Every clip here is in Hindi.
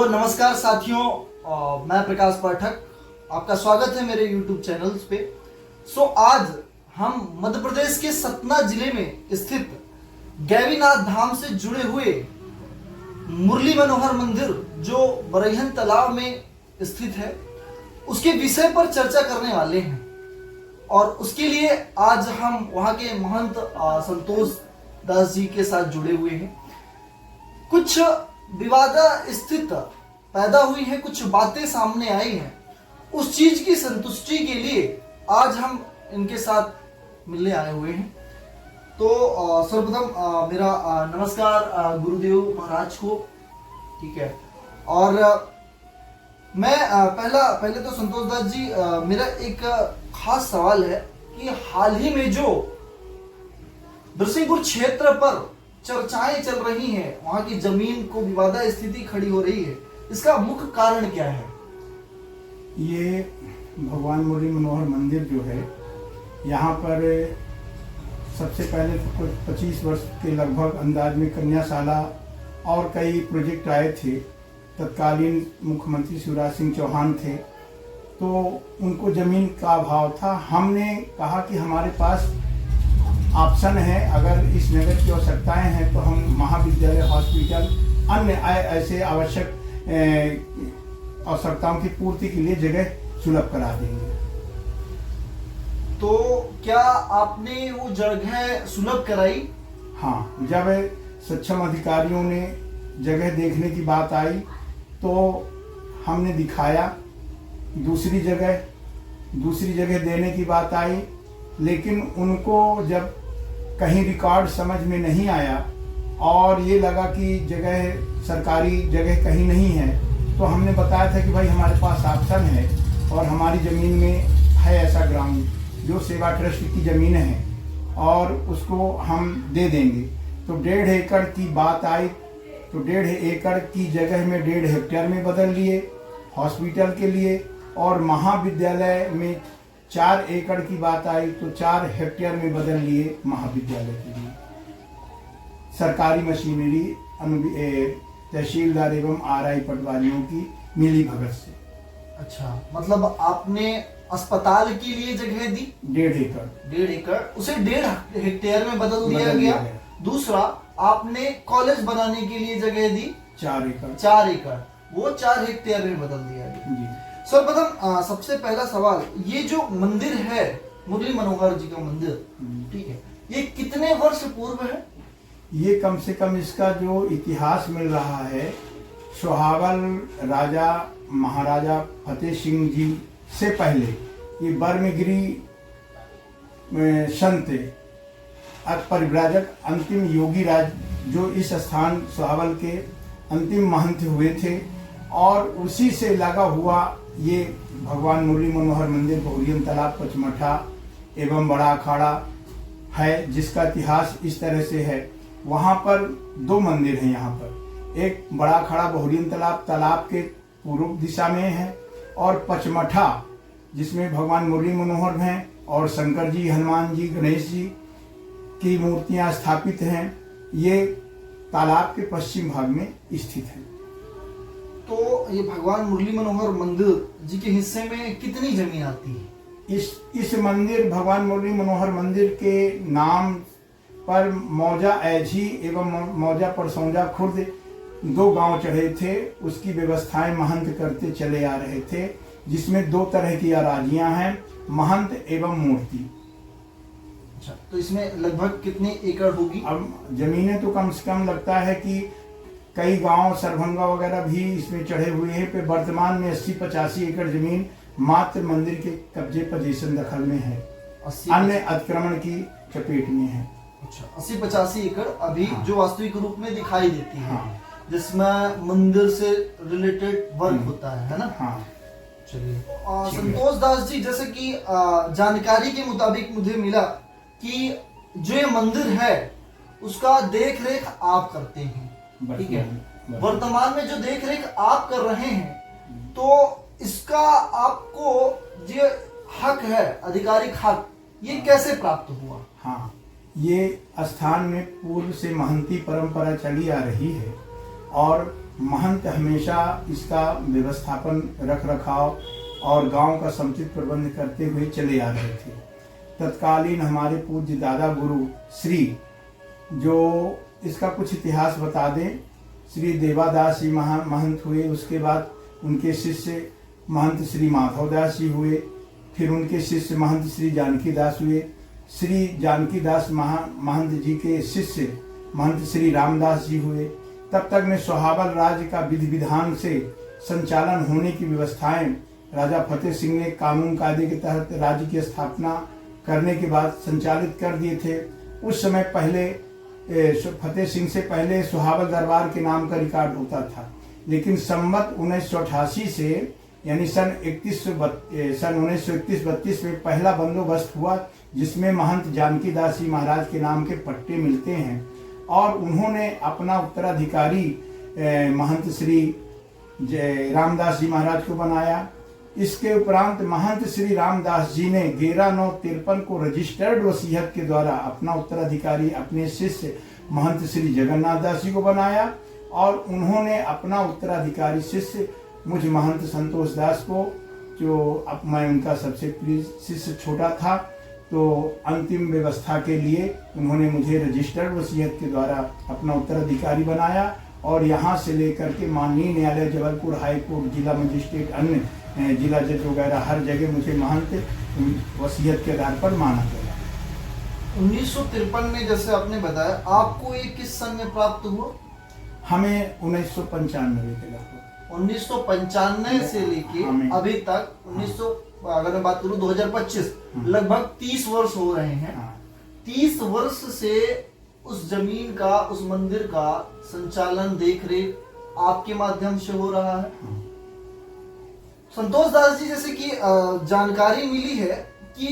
तो नमस्कार साथियों, मैं प्रकाश पाठक, आपका स्वागत है मेरे YouTube चैनल्स पे। आज हम मध्य प्रदेश के सतना जिले में स्थित गैवीनाथ धाम से जुड़े हुए मुरली मनोहर मंदिर जो बरैहन तालाब में स्थित है उसके विषय पर चर्चा करने वाले हैं। और उसके लिए आज हम वहाँ के महंत संतोष दास जी के साथ जुड़े हुए हैं। कुछ विवादास्थित पैदा हुई है, कुछ बातें सामने आई हैं, उस चीज की संतुष्टि के लिए आज हम इनके साथ मिलने आए हुए हैं। तो सर्वप्रथम मेरा नमस्कार गुरुदेव महाराज को, ठीक है। और मैं पहले तो संतोष दास जी, मेरा एक खास सवाल है कि हाल ही में जो नरसिंहपुर क्षेत्र पर चर्चाएं चल रही हैं, वहां की जमीन को विवादा स्थिति खड़ी हो रही है, इसका मुख्य कारण क्या है? ये भगवान मुरली मनोहर मंदिर जो है, यहाँ पर सबसे पहले तो 25 वर्ष के लगभग अंदाज में कन्याशाला और कई प्रोजेक्ट आए थे। तत्कालीन मुख्यमंत्री शिवराज सिंह चौहान थे, तो उनको जमीन का अभाव था। हमने कहा कि हमारे पास ऑप्शन है, अगर इस नगर की आवश्यकताएं हैं तो हम महाविद्यालय, हॉस्पिटल, अन्य ऐसे आवश्यक आवश्यकताओं की पूर्ति के लिए जगह सुलभ करा देंगे। तो क्या आपने वो जगह सुलभ कराई? हाँ, जब सक्षम अधिकारियों ने जगह देखने की बात आई तो हमने दिखाया। दूसरी जगह देने की बात आई, लेकिन उनको जब कहीं रिकॉर्ड समझ में नहीं आया और ये लगा कि जगह सरकारी जगह कहीं नहीं है, तो हमने बताया था कि भाई हमारे पास ऑप्शन है और हमारी ज़मीन में है ऐसा ग्राउंड जो सेवा ट्रस्ट की ज़मीन है और उसको हम दे देंगे। तो 1.5 एकड़ की बात आई, तो 1.5 एकड़ की जगह में 1.5 हेक्टेयर में बदल लिए हॉस्पिटल के लिए, और महाविद्यालय में 4 एकड़ की बात आई तो 4 हेक्टेयर में बदल लिए महाविद्यालय के लिए। सरकारी मशीनरी तहसीलदार एवं आरआई पटवारियों की मिली भगत से। अच्छा, मतलब आपने अस्पताल के लिए जगह दी 1.5 एकड़, उसे 1.5 हेक्टेयर में बदल दिया गया। दूसरा, आपने कॉलेज बनाने के लिए जगह दी 4 एकड़, 4 एकड़, वो 4 हेक्टेयर में बदल दिया गया। सर्वप्रथम सबसे पहला सवाल, ये जो मंदिर है मुरली मनोहर जी का मंदिर, ठीक है, ये कितने वर्ष पूर्व है? ये कम से कम इसका जो इतिहास मिल रहा है, सोहावल राजा महाराजा फतेह सिंह जी से पहले ये बर्मगिरी संत परिव्राजक अंतिम योगी राज जो इस स्थान सोहावल के अंतिम महंत हुए थे, और उसी से लगा हुआ ये भगवान मुरली मनोहर मंदिर बहुरियन तालाब पचमठा एवं बड़ा अखाड़ा है, जिसका इतिहास इस तरह से है। वहाँ पर 2 मंदिर हैं यहाँ पर। एक बड़ा अखाड़ा बहुरियन तालाब के पूर्व दिशा में है, और पचमठा जिसमें भगवान मुरली मनोहर हैं और शंकर जी, हनुमान जी, गणेश जी की मूर्तियाँ स्थापित हैं। ये तालाब के पश्चिम भाग में स्थित है। तो ये भगवान मुरली मनोहर मंदिर जी के हिस्से में कितनी जमीन आती है? इस मंदिर भगवान मुरली मनोहर मंदिर के नाम पर मौजा ऐझी एवं मौजा परसौजा खुर्द 2 गांव चढ़े थे। उसकी व्यवस्थाएं महंत करते चले आ रहे थे, जिसमें 2 तरह की अराजियां हैं, महंत एवं मूर्ति। अच्छा, तो इसमें लगभग कितने एकड़ होगी? अब जमीनें तो कम से कम लगता है कि कई गांव सरभंगा वगैरह भी इसमें चढ़े हुए हैं। पे वर्तमान में 80-85 एकड़ जमीन मात्र मंदिर के कब्जे पोजीशन दखल में है, अन्य अतिक्रमण की चपेट में है। अच्छा, 80-85 एकड़ अभी हाँ। जो वास्तविक रूप में दिखाई देती है, हाँ। जिसमें मंदिर से रिलेटेड वर्क होता है ना? हाँ। चलिए, संतोष दास जी, जैसे कि जानकारी के मुताबिक मुझे मिला कि जो ये मंदिर है उसका देख रेख आप करते हैं, ठीक है। वर्तमान में जो देख रेख आप कर रहे हैं, तो इसका आपको जो हक है, आधिकारिक हक, ये कैसे प्राप्त हुआ? हाँ, ये स्थान में पूर्व से महंती परंपरा चली आ रही है, और महंत हमेशा इसका व्यवस्थापन रख रखाव और गांव का समुचित प्रबंध करते हुए चले आ रहे थे। तत्कालीन हमारे पूज्य दादा गुरु श्री, जो इसका कुछ इतिहास बता दें, श्री देवादास जी महंत हुए, उसके बाद उनके शिष्य महंत श्री माधव दास जी हुए, फिर उनके शिष्य महंत श्री जानकी दास हुए, श्री जानकी दास महंत जी के शिष्य महंत श्री रामदास जी हुए। तब तक में सोहाबल राज्य का विधि विधान से संचालन होने की व्यवस्थाएं राजा फतेह सिंह ने कानून कायदे के तहत राज्य की स्थापना करने के बाद संचालित कर दिए थे। उस समय पहले फतेह सिंह से पहले सोहाबल दरबार के नाम का रिकॉर्ड होता था, लेकिन संवत 1988 से यानी सन 1931-32 में पहला बंदोबस्त हुआ, जिसमें महंत जानकी दास जी महाराज के नाम के पट्टे मिलते हैं और उन्होंने अपना उत्तराधिकारी महंत श्री रामदास जी महाराज को बनाया। इसके उपरांत महंत श्री रामदास जी ने 11/9/53 को रजिस्टर्ड वसीयत के द्वारा अपना उत्तराधिकारी अपने शिष्य महंत श्री जगन्नाथ दास जी को बनाया और उन्होंने अपना उत्तराधिकारी शिष्य मुझ महंत संतोष दास को, जो अब मैं उनका सबसे प्रिय शिष्य छोटा था, तो अंतिम व्यवस्था के लिए उन्होंने मुझे रजिस्टर्ड वसीयत के द्वारा अपना उत्तराधिकारी बनाया और यहाँ से लेकर के माननीय न्यायालय जबलपुर, हाई कोर्ट, जिला मजिस्ट्रेट, अन्य जिला जज वगैरह हर जगह मुझे महंत वसीयत के आधार पर माना गया। 1953 में जैसे आपने बताया, आपको ये किस सन में प्राप्त हुआ? हमें 1995 के लगभग 1995 से लेके अभी तक 1900, अगर मैं बात करूं 2025, लगभग 30 वर्ष हो रहे हैं। 30 वर्ष से उस जमीन का, उस मंदिर का संचालन, देख रेख आपके माध्यम से हो रहा है। संतोष दास जी, जैसे कि जानकारी मिली है कि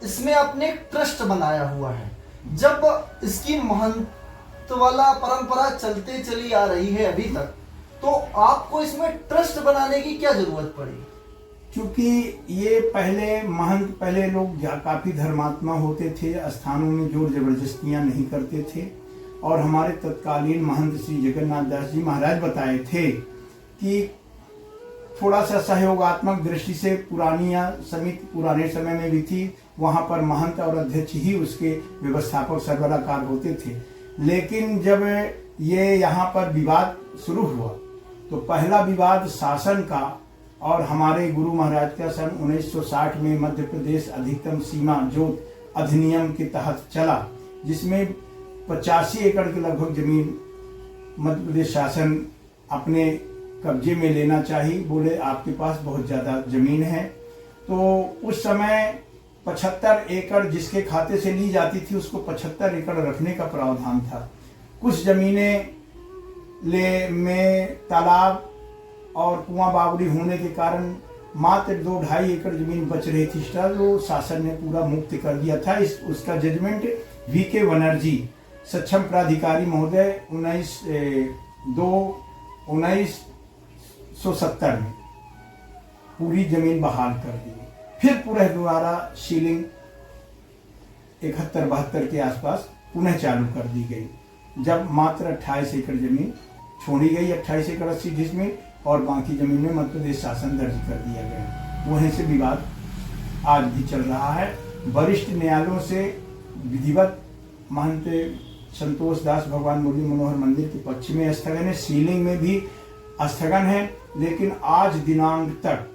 इसमें आपने एक ट्रस्ट बनाया हुआ है। जब इसकी महंत वाला परंपरा चलते चली आ रही है अभी तक, तो आपको इसमें ट्रस्ट बनाने की क्या जरूरत पड़ी? क्योंकि ये पहले लोग काफी धर्मात्मा होते थे, स्थानों में जोर जबरदस्तियां नहीं करते थे और हमारे तत्कालीन महंत श्री जगन्नाथ दास जी महाराज बताए थे कि थोड़ा सा सहयोगात्मक दृष्टि से पुराने समय में भी थी, वहां पर महंत और अध्यक्ष ही उसके व्यवस्थापक सरबराहकार होते थे। लेकिन जब ये यहाँ पर विवाद शुरू हुआ तो पहला विवाद शासन का और हमारे गुरु महाराज का सन 1960 में मध्य प्रदेश अधिकतम सीमा जोत अधिनियम के तहत चला, जिसमें 85 एकड़ के लगभग जमीन मध्य प्रदेश शासन अपने कब्जे में लेना चाहिए। बोले आपके पास बहुत ज़्यादा जमीन है। तो उस समय 75 एकड़ जिसके खाते से ली जाती थी उसको 75 एकड़ रखने का प्रावधान था। कुछ जमीनें में तालाब और कुआं बावड़ी होने के कारण मात्र 2-2.5 एकड़ जमीन बच रही थी, जो शासन ने पूरा मुक्त कर दिया था। उसका जजमेंट VK बनर्जी सक्षम प्राधिकारी महोदय 1970 में पूरी जमीन बहाल कर दी। फिर पुनः दोबारा सीलिंग 71-72 के आसपास पुनः चालू कर दी गई, जब मात्र 28 एकड़ जमीन छोड़ी गई, 28 एकड़ 80 जिसमें, और बाकी जमीन में मध्य प्रदेश शासन दर्ज कर दिया गया। वहीं से विवाद आज भी चल रहा है। वरिष्ठ न्यायालयों से विधिवत महंत संतोष दास भगवान मुरली मनोहर मंदिर के पक्ष में स्थगन है, सीलिंग में भी स्थगन है, लेकिन आज दिनांक तक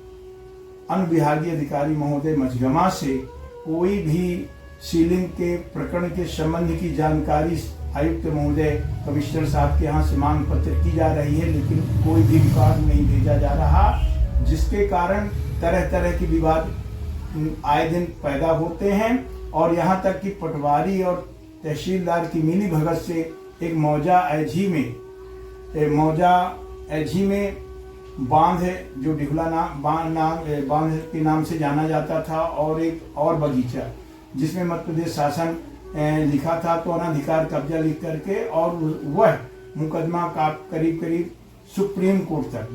अनुविभागीय अधिकारी महोदय मझगमा से कोई भी सीलिंग के प्रकरण के संबंध की जानकारी आयुक्त महोदय कमिश्नर साहब के यहाँ से मांग पत्र की जा रही है, लेकिन कोई भी रिकॉर्ड नहीं भेजा जा रहा, जिसके कारण तरह तरह के विवाद आए दिन पैदा होते हैं। और यहाँ तक कि पटवारी और तहसीलदार की मिली भगत से एक मौजा एझी में बांध है, जो डिहुला बांध के नाम से जाना जाता था, और एक और बगीचा जिसमें मध्य प्रदेश शासन लिखा था, तो अनाधिकार कब्जा लिख करके, और वह मुकदमा का करीब सुप्रीम कोर्ट तक,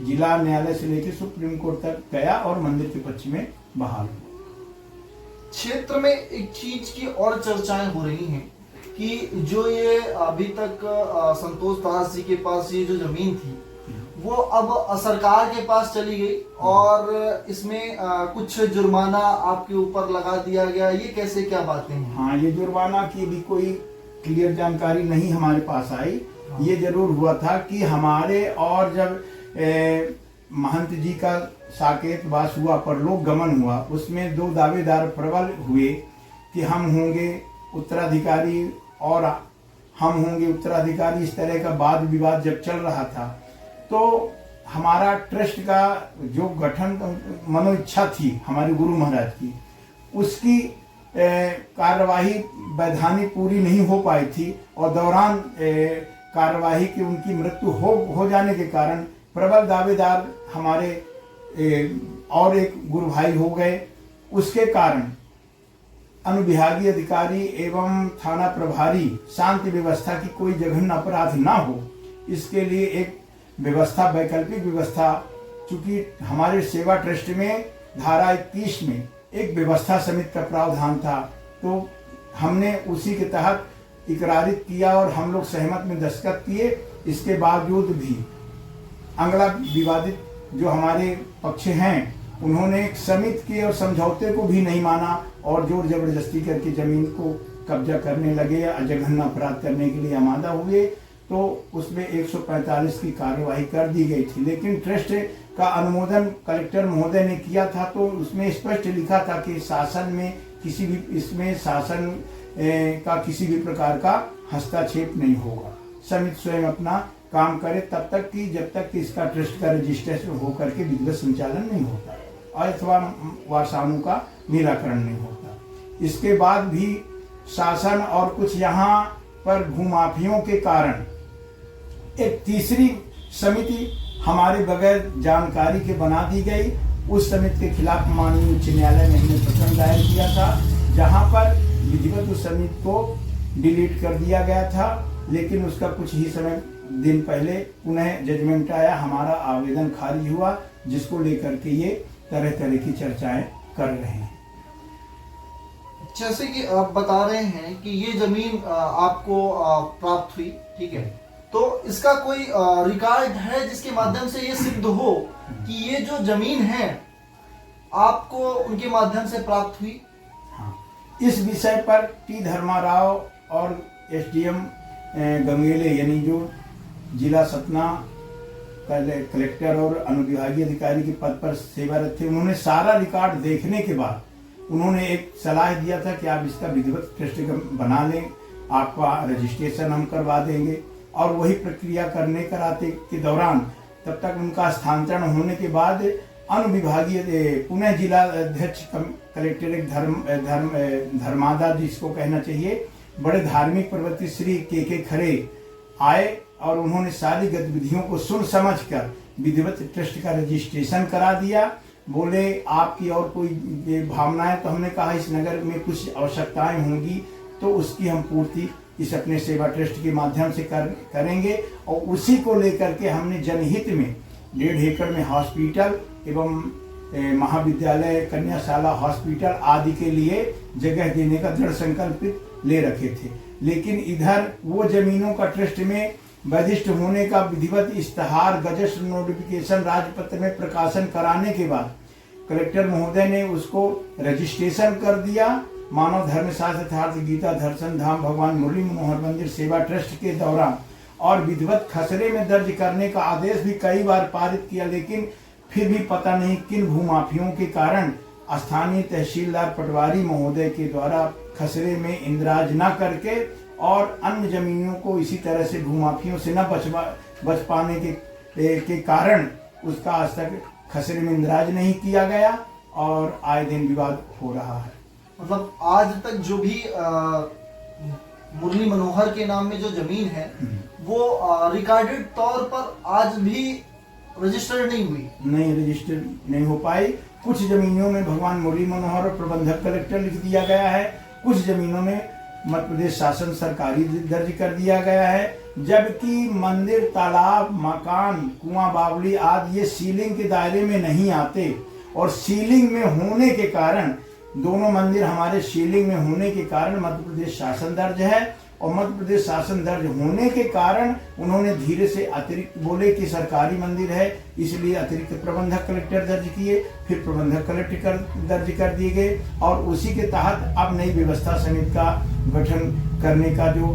जिला न्यायालय से लेकर सुप्रीम कोर्ट तक गया और मंदिर के पक्ष में बहाल हुआ। क्षेत्र में एक चीज की और चर्चाएं हो रही हैं कि जो ये अभी तक संतोष दास जी के पास ये जो जमीन थी, वो अब सरकार के पास चली गई और इसमें कुछ जुर्माना आपके ऊपर लगा दिया गया, ये कैसे क्या बातें हैं? हाँ, ये जुर्माना की भी कोई क्लियर जानकारी नहीं हमारे पास आई। ये जरूर हुआ था कि हमारे और जब महंत जी का साकेत वास हुआ, परलोक गमन हुआ, उसमें 2 दावेदार प्रबल हुए कि हम होंगे उत्तराधिकारी और हम होंगे उत्तराधिकारी। इस तरह का वाद विवाद जब चल रहा था तो हमारा ट्रस्ट का जो गठन मनोइच्छा थी हमारे गुरु महाराज की, उसकी कार्यवाही वैधानिक पूरी नहीं हो पाई थी और दौरान कार्यवाही की उनकी मृत्यु हो जाने के कारण प्रबल दावेदार हमारे और एक गुरु भाई हो गए। उसके कारण अनुविभागीय अधिकारी एवं थाना प्रभारी शांति व्यवस्था की कोई जघन्य अपराध ना हो, इसके लिए एक व्यवस्था, वैकल्पिक व्यवस्था, चूंकि हमारे सेवा ट्रस्ट में धारा 31 में एक व्यवस्था समिति का प्रावधान था, तो हमने उसी के तहत इकरारित किया और हम लोग सहमत में दस्तखत किए। इसके बावजूद भी अगला विवादित जो हमारे पक्ष हैं, उन्होंने एक समिति के और समझौते को भी नहीं माना और जोर जबरदस्ती करके जमीन को कब्जा करने लगे या जघन्य अपराध करने के लिए आमादा हुए। तो उसमें 145 की कार्यवाही कर दी गई थी, लेकिन ट्रस्ट का अनुमोदन कलेक्टर महोदय ने किया था, तो उसमें स्पष्ट लिखा था कि शासन में किसी भी इसमें शासन का किसी भी प्रकार का हस्तक्षेप नहीं होगा। समिति स्वयं अपना काम करे तब तक कि जब तक कि इसका ट्रस्ट का रजिस्ट्रेशन होकर के विधिवत संचालन नहीं होता अथवा वारसानों का निराकरण नहीं होता। इसके बाद भी शासन और कुछ यहाँ पर भूमाफियों के कारण एक तीसरी समिति हमारे बगैर जानकारी के बना दी गई। उस समिति के खिलाफ माननीय उच्च न्यायालय में हमने प्रकरण दायर किया था, जहां पर विधिवत उस समिति को डिलीट कर दिया गया था, लेकिन उसका कुछ ही समय दिन पहले पुनः जजमेंट आया, हमारा आवेदन खारिज हुआ, जिसको लेकर के ये तरह तरह की चर्चाएं कर रहे हैं। जैसे कि आप बता रहे हैं कि ये जमीन आपको प्राप्त हुई, ठीक है, तो इसका कोई रिकॉर्ड है जिसके माध्यम से ये सिद्ध हो कि ये जो जमीन है आपको उनके माध्यम से प्राप्त हुई? हाँ, इस विषय पर टी धर्माराव और एसडीएम गंगेले यानी जो जिला सतना कलेक्टर और अनुविभागीय अधिकारी के पद पर सेवारत थे, उन्होंने सारा रिकॉर्ड देखने के बाद उन्होंने एक सलाह दिया था कि आप इसका विधिवत ट्रस्ट बना लें, आपका रजिस्ट्रेशन हम करवा देंगे। और वही प्रक्रिया करने कराते के दौरान तब तक उनका स्थानांतरण होने के बाद अनुविभागीय पुनः जिला अध्यक्ष कलेक्टर एक धर्मादा जिसको कहना चाहिए, बड़े धार्मिक प्रवृत्ति श्री के खरे आए और उन्होंने सारी गतिविधियों को सुन समझ कर विधिवत ट्रस्ट का रजिस्ट्रेशन करा दिया। बोले आपकी और कोई भावनाएं, तो हमने कहा इस नगर में कुछ आवश्यकताएं होंगी तो उसकी हम पूर्ति इस अपने सेवा ट्रस्ट के माध्यम से करेंगे। और उसी को लेकर के हमने जनहित में 1.5 एकड़ में हॉस्पिटल एवं महाविद्यालय, कन्याशाला, हॉस्पिटल आदि के लिए जगह देने का दृढ़ संकल्पित ले रखे थे। लेकिन इधर वो जमीनों का ट्रस्ट में वरिष्ठ होने का विधिवत इश्तहार गजट नोटिफिकेशन राजपत्र में प्रकाशन कराने के बाद कलेक्टर महोदय ने उसको रजिस्ट्रेशन कर दिया। मानव धर्मशास्त्र यथार्थ गीता दर्शन धाम भगवान मुरली मनोहर मंदिर सेवा ट्रस्ट के दौरान और विधिवत खसरे में दर्ज करने का आदेश भी कई बार पारित किया, लेकिन फिर भी पता नहीं किन भूमाफियों के कारण स्थानीय तहसीलदार पटवारी महोदय के द्वारा खसरे में इंदराज न करके और अन्य जमीनों को इसी तरह से भूमाफियों से न बच पाने के कारण उसका आज तक खसरे में इंदराज नहीं किया गया और आए दिन विवाद हो रहा है। मतलब आज तक जो भी मुरली मनोहर के नाम में जो जमीन है वो रिकॉर्डेड तौर पर आज भी रजिस्टर्ड नहीं हुई, नहीं रजिस्टर्ड नहीं हो पाई। कुछ जमीनों में भगवान मुरली मनोहर और प्रबंधक कलेक्टर लिख दिया गया है, कुछ जमीनों में मध्य प्रदेश शासन सरकारी दर्ज कर दिया गया है, जबकि मंदिर, तालाब, मकान, कुआं, बावली आदि ये सीलिंग के दायरे में नहीं आते। और सीलिंग में होने के कारण, दोनों मंदिर हमारे सीलिंग में होने के कारण मध्य प्रदेश शासन दर्ज है और मध्य प्रदेश शासन दर्ज होने के कारण उन्होंने धीरे से अतिरिक्त बोले कि सरकारी मंदिर है, इसलिए अतिरिक्त प्रबंधक कलेक्टर दर्ज किए, फिर प्रबंधक कलेक्टर दर्ज कर दिए गए और उसी के तहत अब नई व्यवस्था समिति का गठन करने का जो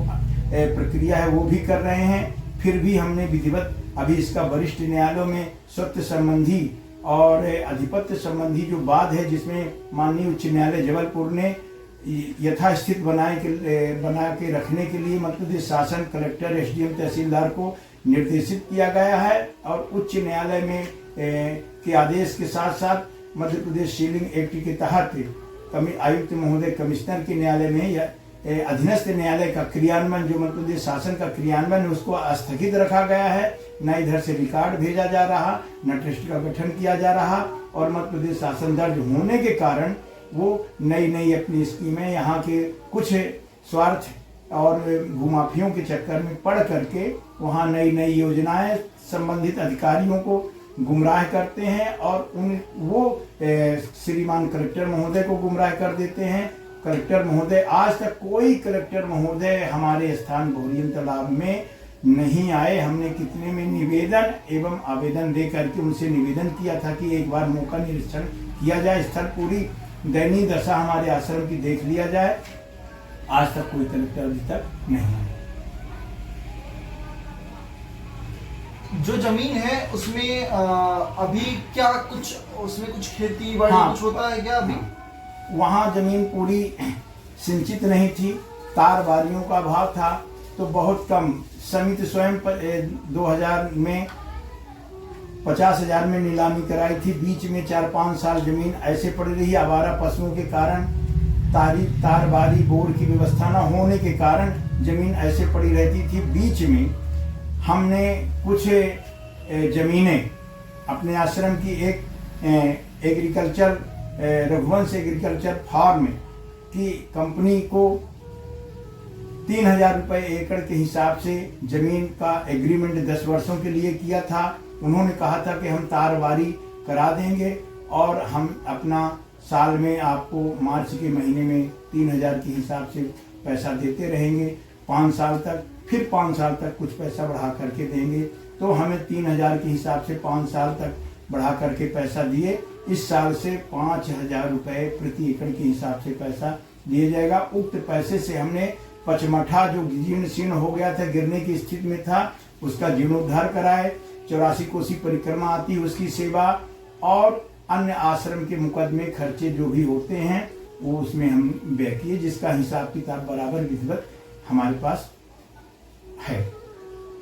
प्रक्रिया है वो भी कर रहे हैं। फिर भी हमने विधिवत अभी इसका वरिष्ठ न्यायालयों में स्वत्व संबंधी और अधिपत्य संबंधी जो वाद है, जिसमें माननीय उच्च न्यायालय जबलपुर ने यथास्थित बना के रखने के लिए मध्य प्रदेश शासन, कलेक्टर, एसडीएम, तहसीलदार को निर्देशित किया गया है और उच्च न्यायालय में के आदेश के साथ साथ मध्य प्रदेश सीलिंग एक्ट के तहत आयुक्त महोदय, कमिश्नर के न्यायालय में अधीनस्थ न्यायालय का क्रियान्वयन, जो मध्य प्रदेश शासन का क्रियान्वयन उसको स्थगित रखा गया है। न इधर से रिकॉर्ड भेजा जा रहा, न ट्रस्ट का गठन किया जा रहा और मध्य प्रदेश शासन दर्ज होने के कारण वो नई अपनी स्कीमें यहाँ के कुछ स्वार्थ और भूमाफियों के चक्कर में पड़ करके वहाँ नई योजनाएं संबंधित अधिकारियों को गुमराह करते हैं और वो श्रीमान कलेक्टर महोदय को गुमराह कर देते हैं। कलेक्टर महोदय, आज तक कोई कलेक्टर महोदय हमारे स्थान भोरियन तालाब में नहीं आए। हमने कितने में निवेदन एवं आवेदन दे करके उनसे निवेदन किया था कि एक बार मौका निरीक्षण किया जाए, स्थल पूरी दयनीय दशा हमारे आश्रम की देख लिया जाए। आज तक कोई कलेक्टर अभी तक नहीं आया। जो जमीन है उसमें अभी क्या कुछ उसमें कुछ खेती बाड़ी कुछ होता है क्या अभी? वहाँ जमीन पूरी सिंचित नहीं थी, तार बारियों का अभाव था, तो बहुत कम समिति स्वयं 2000 में 50,000 में नीलामी कराई थी। बीच में 4-5 साल जमीन ऐसे पड़ी रही। आवारा पशुओं के कारण, तार बारी बोर की व्यवस्था न होने के कारण जमीन ऐसे पड़ी रहती थी। बीच में हमने कुछ जमीनें अपने आश्रम की एक एग्रीकल्चर रघुवंश एग्रीकल्चर फार्म की कंपनी को 3,000 रुपये एकड़ के हिसाब से जमीन का एग्रीमेंट 10 वर्षों के लिए किया था। उन्होंने कहा था कि हम तारबारी करा देंगे और हम अपना साल में आपको मार्च के महीने में 3,000 के हिसाब से पैसा देते रहेंगे 5 साल तक, फिर 5 साल तक कुछ पैसा बढ़ा करके देंगे। तो हमें 3,000 के हिसाब से 5 साल तक बढ़ा करके पैसा दिए। इस साल से 5,000 रुपये प्रति एकड़ के हिसाब से पैसा दिया जाएगा। उक्त पैसे से हमने पचमठा जो जीर्ण शीर्ण हो गया था, गिरने की स्थिति में था, उसका जीर्णोद्धार कराए। 84 कोसी परिक्रमा आती उसकी सेवा और अन्य आश्रम के मुकदमे खर्चे जो भी होते हैं वो उसमें हम व्यय किए, जिसका हिसाब किताब बराबर विधिवत हमारे पास है।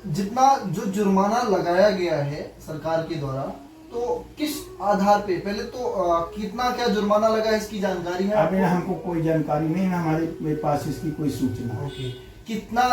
जितना जो जुर्माना लगाया गया है सरकार के द्वारा, तो किस आधार पे, पहले तो कितना क्या जुर्माना लगा है इसकी जानकारी है? अभी हमको कोई जानकारी नहीं है, हमारे पास इसकी कोई सूचना। कितना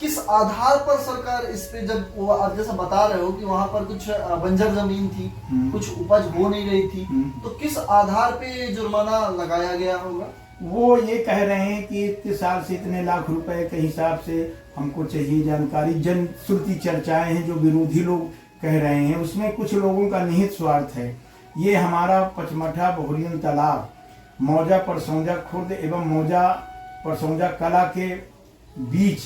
किस आधार पर सरकार इस पे, जब वो आप जैसा बता रहे हो कि वहाँ पर कुछ बंजर जमीन थी, कुछ उपज हो नहीं रही थी, तो किस आधार पे जुर्माना लगाया गया होगा? वो ये कह रहे हैं कि इतने साल से इतने लाख रुपए के हिसाब से हमको चाहिए जानकारी। जन श्रुति चर्चाएं हैं जो विरोधी लोग कह रहे हैं, उसमें कुछ लोगों का निहित स्वार्थ है। ये हमारा पचमठा भोरियन तालाब मौजा परसौजा खुर्द एवं मौजा परसौजा कला के बीच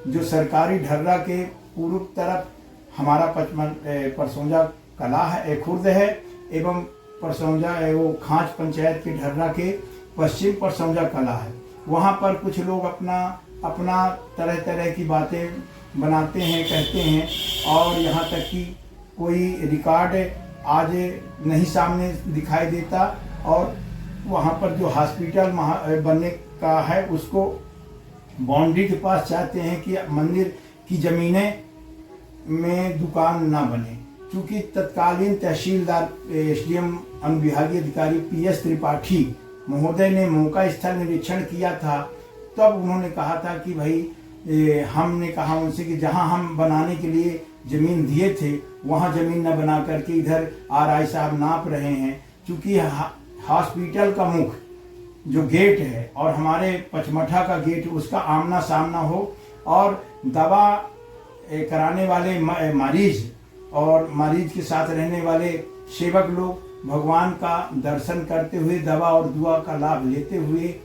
जो सरकारी ढर्रा के पूर्व तरफ हमारा परसौजा कला है, खुर्द है, एवं परसौजा वो खांच पंचायत के ढर्रा के पश्चिम परसौजा कला है। वहाँ पर कुछ लोग अपना तरह तरह की बातें बनाते हैं, कहते हैं, और यहाँ तक कि कोई रिकॉर्ड आज नहीं सामने दिखाई देता। और वहाँ पर जो हॉस्पिटल बनने का है उसको बाउंड्री के पास चाहते हैं कि मंदिर की जमीनें में दुकान ना बने। क्योंकि तत्कालीन तहसीलदार एसडीएम अनुविभागीय अधिकारी पीएस त्रिपाठी महोदय ने मौका स्थल निरीक्षण किया था, तब उन्होंने कहा था कि भाई हमने कहा उनसे कि जहां हम बनाने के लिए जमीन दिए थे वहां जमीन न बना करके इधर आरआई साहब नाप रहे हैं। क्योंकि हॉस्पिटल का मुख जो गेट है और हमारे पचमठा का गेट, उसका आमना सामना हो और दवा कराने वाले मरीज और मरीज के साथ रहने वाले सेवक लोग भगवान का दर्शन करते हुए, दवा और दुआ का लाभ लेते हुए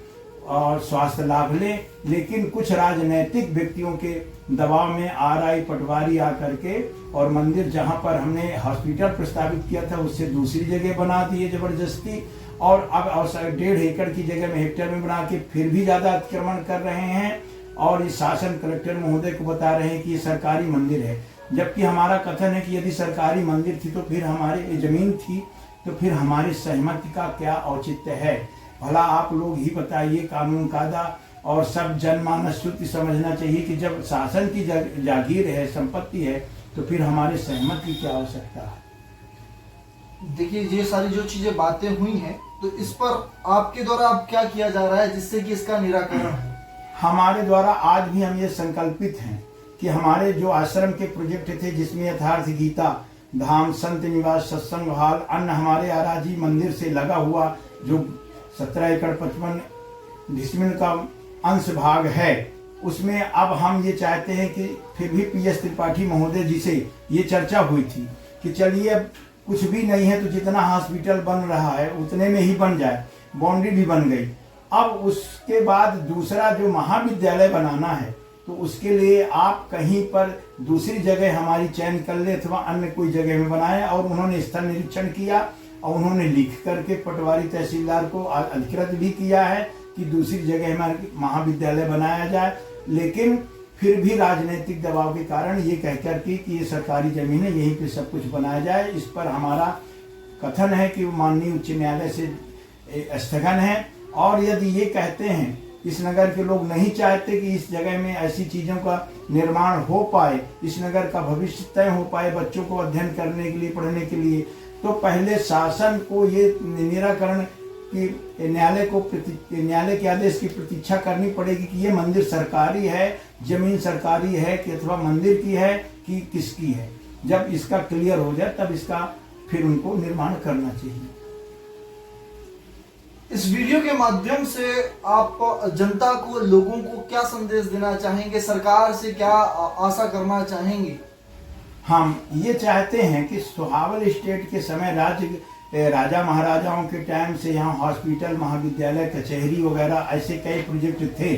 और स्वास्थ्य लाभ लें। लेकिन कुछ राजनैतिक व्यक्तियों के दबाव में RI पटवारी आकर के और मंदिर जहां पर हमने हॉस्पिटल प्रस्तावित किया था उससे दूसरी जगह बना दिए जबरदस्ती, और अब 1.5 एकड़ की जगह में हेक्टेयर में बना के फिर भी ज्यादा अतिक्रमण कर रहे हैं। और इस शासन कलेक्टर महोदय को बता रहे हैं कि ये सरकारी मंदिर है, जबकि हमारा कथन है कि यदि सरकारी मंदिर थी तो फिर हमारी जमीन थी तो फिर हमारी सहमति का क्या औचित्य है। भला आप लोग ही बताइए, कानून कायदा और सब जनमानस श्रुति समझना चाहिए कि जब शासन की जागीर है, संपत्ति है, तो फिर हमारे सहमति की क्या आवश्यकता है। देखिए, ये सारी जो चीजें बातें हुई हैं, तो इस पर आपके द्वारा अब क्या किया जा रहा है जिससे कि इसका निराकरण हो? हमारे द्वारा आज भी हम ये संकल्पित हैं कि हमारे जो आश्रम के प्रोजेक्ट थे, जिसमें यथार्थ गीता धाम, संत निवास, सत्संग हॉल, अन्य हमारे आराजी मंदिर से लगा हुआ जो 17 एकड़ 55 डिसमिल का अंश भाग है, उसमें अब हम ये चाहते हैं कि फिर भी PS त्रिपाठी महोदय जी से ये चर्चा हुई थी कि चलिए अब कुछ भी नहीं है तो जितना हॉस्पिटल बन रहा है उतने में ही बन जाए, बाउंड्री भी बन गई। अब उसके बाद दूसरा जो महाविद्यालय बनाना है तो उसके लिए आप कहीं पर दूसरी जगह हमारी चयन कर ले अथवा अन्य कोई जगह में बनाए। और उन्होंने स्थल निरीक्षण किया और उन्होंने लिख करके पटवारी तहसीलदार को अधिकृत भी किया है कि दूसरी जगह हमारे महाविद्यालय बनाया जाए। लेकिन फिर भी राजनीतिक दबाव के कारण ये कहकर कि ये सरकारी जमीन है, यहीं पे सब कुछ बनाया जाए। इस पर हमारा कथन है कि वो माननीय उच्च न्यायालय से स्थगन है। और यदि ये कहते हैं, इस नगर के लोग नहीं चाहते कि इस जगह में ऐसी चीज़ों का निर्माण हो पाए, इस नगर का भविष्य तय हो पाए बच्चों को अध्ययन करने के लिए, पढ़ने के लिए, तो पहले शासन को ये निराकरण कि न्यायालय के आदेश की प्रतीक्षा करनी पड़ेगी कि ये मंदिर सरकारी है, जमीन सरकारी है कि अथवा मंदिर की है कि किसकी है। जब इसका क्लियर हो जाए तब इसका फिर उनको निर्माण करना चाहिए। इस वीडियो के माध्यम से आप जनता को, लोगों को क्या संदेश देना चाहेंगे? सरकार से क्या आशा करना चाहेंगे? हम ये चाहते हैं कि सुहावल स्टेट के समय राजा महाराजाओं के टाइम से यहाँ हॉस्पिटल, महाविद्यालय, कचहरी वगैरह ऐसे कई प्रोजेक्ट थे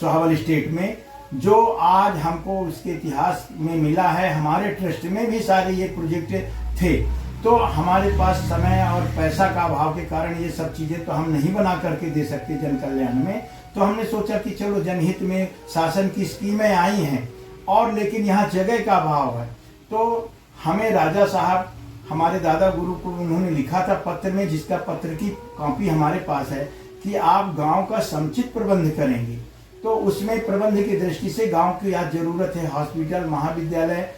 सुहावल स्टेट में, जो आज हमको उसके इतिहास में मिला है। हमारे ट्रस्ट में भी सारे ये प्रोजेक्ट थे, तो हमारे पास समय और पैसा का अभाव के कारण ये सब चीजें तो हम नहीं बना करके दे सकते जन कल्याण में। तो हमने सोचा कि चलो जनहित में शासन की स्कीमें आई हैं, और लेकिन यहाँ जगह का अभाव है। तो हमें राजा साहब, हमारे दादा गुरु को उन्होंने लिखा था पत्र में, जिसका पत्र की कॉपी हमारे पास है, कि आप गांव का समुचित प्रबंध करेंगे। तो उसमें प्रबंध की दृष्टि से गांव की आज जरूरत है हॉस्पिटल, महाविद्यालय,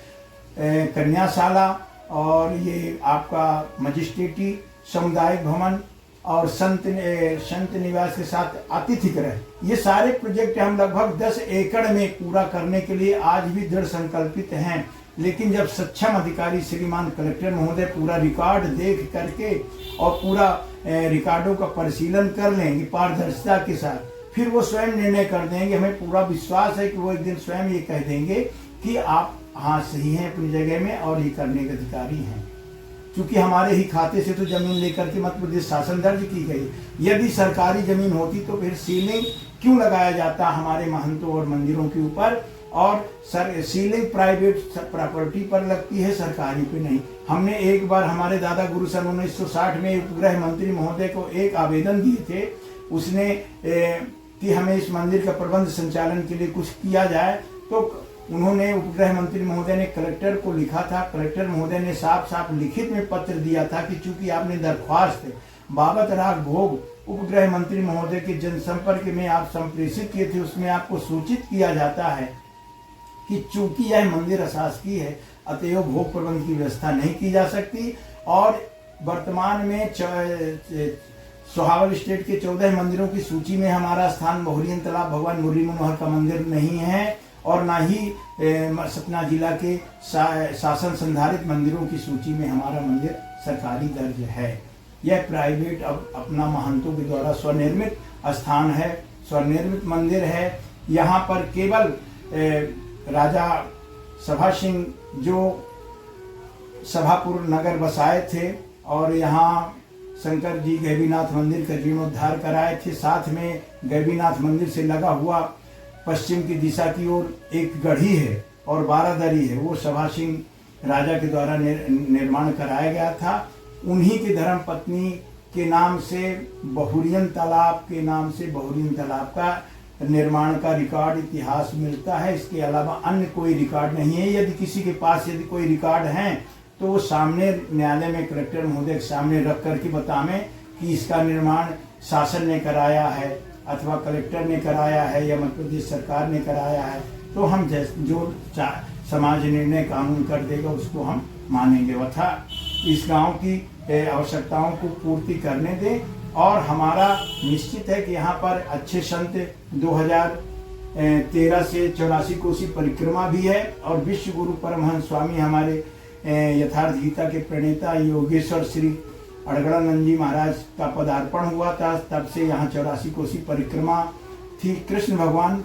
कन्याशाला, और ये आपका मजिस्ट्रेटी, सामुदायिक भवन और संत निवास के साथ अतिथि गृह। ये सारे प्रोजेक्ट हम लगभग 10 एकड़ में पूरा करने के लिए आज भी दृढ़ संकल्पित हैं। लेकिन जब सक्षम अधिकारी श्रीमान कलेक्टर महोदय पूरा रिकॉर्ड देख करके और पूरा रिकॉर्डों का परिशीलन कर लेंगे पारदर्शिता के साथ, फिर वो स्वयं निर्णय कर देंगे। हमें पूरा विश्वास है कि वो एक दिन स्वयं ये कह देंगे कि आप हाँ सही हैं अपनी जगह में और ये करने के अधिकारी हैं। क्योंकि हमारे ही खाते से तो जमीन लेकर के मध्य प्रदेश शासन दर्ज की गई। यदि सरकारी जमीन होती तो फिर सीलिंग क्यों लगाया जाता हमारे महंतों और मंदिरों के ऊपर, और सीलिंग प्राइवेट प्रॉपर्टी पर लगती है, सरकारी पे नहीं। हमने एक बार हमारे दादा गुरु सन 1960 में उपगृह मंत्री महोदय को एक आवेदन दिए थे, उसने कि हमें इस मंदिर का प्रबंध संचालन के लिए कुछ किया जाए। तो उन्होंने, उपगृह मंत्री महोदय ने कलेक्टर को लिखा था। कलेक्टर महोदय ने साफ साफ लिखित में पत्र दिया था कि चूंकि आपने दरख्वास्त बाबत राग भोग उपगृह मंत्री महोदय के जनसंपर्क में आप संप्रेषित किए थे, उसमें आपको सूचित किया जाता है कि चूंकि यह मंदिर अशासकीय है, अतएव भोग प्रबंध की व्यवस्था नहीं की जा सकती। और वर्तमान में सुहावल स्टेट के 14 मंदिरों की सूची में हमारा स्थान बहुरियन तालाब भगवान मुरली मनोहर का मंदिर नहीं है, और न ही सतना जिला के शासन संधारित मंदिरों की सूची में हमारा मंदिर सरकारी दर्ज है। यह प्राइवेट अपना महंतों के द्वारा स्वनिर्मित स्थान है, स्वनिर्मित मंदिर है। यहाँ पर केवल राजा सभा सिंह जो सभापुर नगर बसाए थे, और यहाँ शंकर जी गैबीनाथ मंदिर का जीर्णोद्धार कराए थे। साथ में गैबीनाथ मंदिर से लगा हुआ पश्चिम की दिशा की ओर एक गढ़ी है और बारादरी है, वो सभा सिंह राजा के द्वारा निर्माण कराया गया था। उन्हीं की धर्म पत्नी के नाम से बहुरियन तालाब के नाम से बहुरियन तालाब का निर्माण का रिकॉर्ड इतिहास मिलता है। इसके अलावा अन्य कोई रिकॉर्ड नहीं है। यदि किसी के पास यदि कोई रिकॉर्ड है तो वो सामने न्यायालय में कलेक्टर महोदय के सामने रख करके बतावें कि इसका निर्माण शासन ने कराया है अथवा कलेक्टर ने कराया है या मध्य प्रदेश सरकार ने कराया है, तो हम जो समाज निर्णय कानून कर देगा उसको हम मानेंगे तथा इस गांव की आवश्यकताओं को पूर्ति करने दें। और हमारा निश्चित है कि यहाँ पर अच्छे संत 2013 से 84 कोसी परिक्रमा भी है और विश्व गुरु परमहंस स्वामी हमारे यथार्थ गीता के प्रणेता योगेश्वर श्री अड़गड़ानंद जी महाराज का पदार्पण हुआ था, तब से यहाँ 84 कोसी परिक्रमा थी। कृष्ण भगवान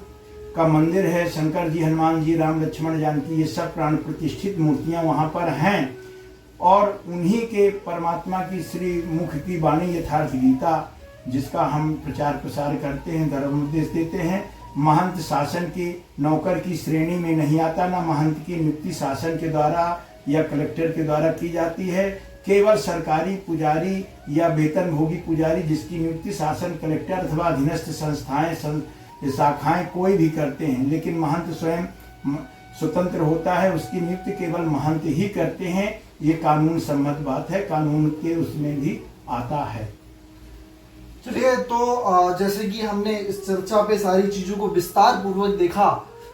का मंदिर है, शंकर जी, हनुमान जी, राम लक्ष्मण जानकी, ये सब प्राण प्रतिष्ठित मूर्तियां वहां पर हैं और उन्हीं के परमात्मा की श्री मुख की वाणी यथार्थ गीता, जिसका हम प्रचार प्रसार करते हैं, धर्म उपदेश देते हैं। महंत शासन की नौकर की श्रेणी में नहीं आता, ना महंत की नियुक्ति शासन के द्वारा या कलेक्टर के द्वारा की जाती है। केवल सरकारी पुजारी या वेतनभोगी पुजारी जिसकी नियुक्ति शासन, कलेक्टर अथवा अधीनस्थ संस्थाएं शाखाएं कोई भी करते हैं, लेकिन महंत स्वयं स्वतंत्र होता है, उसकी नियुक्ति केवल महंत ही करते हैं। ये कानून सम्मत बात है, कानून के उसमें भी आता है। चलिए, तो जैसे कि हमने इस चर्चा पे सारी चीजों को विस्तार पूर्वक देखा,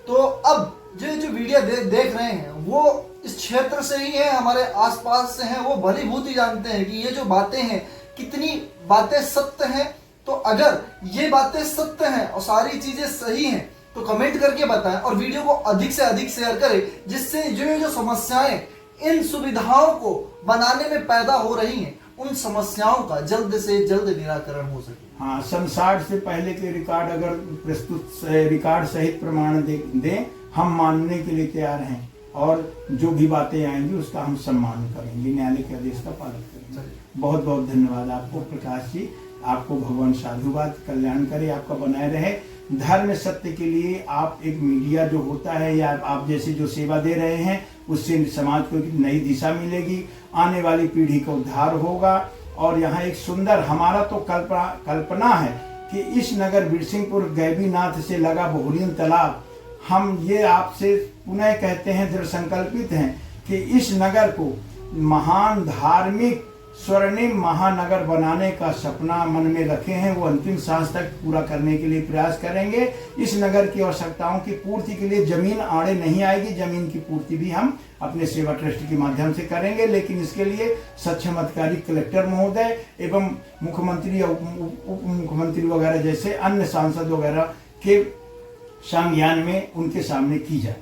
तो अब जो वीडियो देख रहे हैं वो इस क्षेत्र से ही है, हमारे आसपास से हैं, वो भली भांति जानते हैं कि ये जो बातें हैं कितनी बातें सत्य हैं। तो अगर ये बातें सत्य हैं और सारी चीजें सही हैं तो कमेंट करके बताएं और वीडियो को अधिक से अधिक शेयर करें, जिससे जो समस्याएं इन सुविधाओं को बनाने में पैदा हो रही हैं उन समस्याओं का जल्द से जल्द निराकरण हो सके। हाँ, सन 60 से पहले के रिकॉर्ड अगर प्रस्तुत रिकॉर्ड सहित प्रमाण दें, हम मानने के लिए तैयार हैं और जो भी बातें आएंगी उसका हम सम्मान करेंगे, न्यायालय के आदेश का पालन करेंगे। बहुत बहुत धन्यवाद आपको प्रकाश जी, आपको भगवान साधुवाद कल्याण करे, आपका बनाए रहे। धर्म सत्य के लिए आप एक मीडिया जो होता है या आप जैसे जो सेवा दे रहे हैं, उससे समाज को एक नई दिशा मिलेगी, आने वाली पीढ़ी का उद्धार होगा। और यहाँ एक सुंदर हमारा तो कल्पना है कि इस नगर बिरसिंहपुर गैबीनाथ से लगा बहुरियन तालाब, हम ये आपसे पुनः कहते हैं, दृढ़ संकल्पित हैं कि इस नगर को महान धार्मिक स्वर्णिम महानगर बनाने का सपना मन में रखे हैं, वो अंतिम सांस तक पूरा करने के लिए प्रयास करेंगे। इस नगर की आवश्यकताओं की पूर्ति के लिए जमीन आड़े नहीं आएगी, जमीन की पूर्ति भी हम अपने सेवा ट्रस्ट के माध्यम से करेंगे, लेकिन इसके लिए सक्षम अधिकारी कलेक्टर महोदय एवं मुख्यमंत्री और उप मुख्यमंत्री वगैरह जैसे अन्य सांसद वगैरह के संज्ञान में उनके सामने की जाए।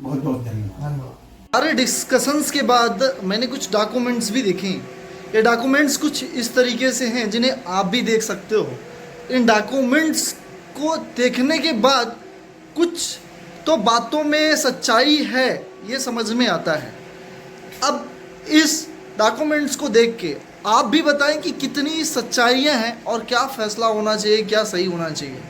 बहुत बहुत धन्यवाद। सारे डिस्कशंस के बाद मैंने कुछ डॉक्यूमेंट्स भी देखे। ये डॉक्यूमेंट्स कुछ इस तरीके से हैं जिन्हें आप भी देख सकते हो। इन डॉक्यूमेंट्स को देखने के बाद कुछ तो बातों में सच्चाई है, ये समझ में आता है। अब इस डॉक्यूमेंट्स को देख के आप भी बताएं कि कितनी सच्चाइयाँ हैं और क्या फैसला होना चाहिए, क्या सही होना चाहिए।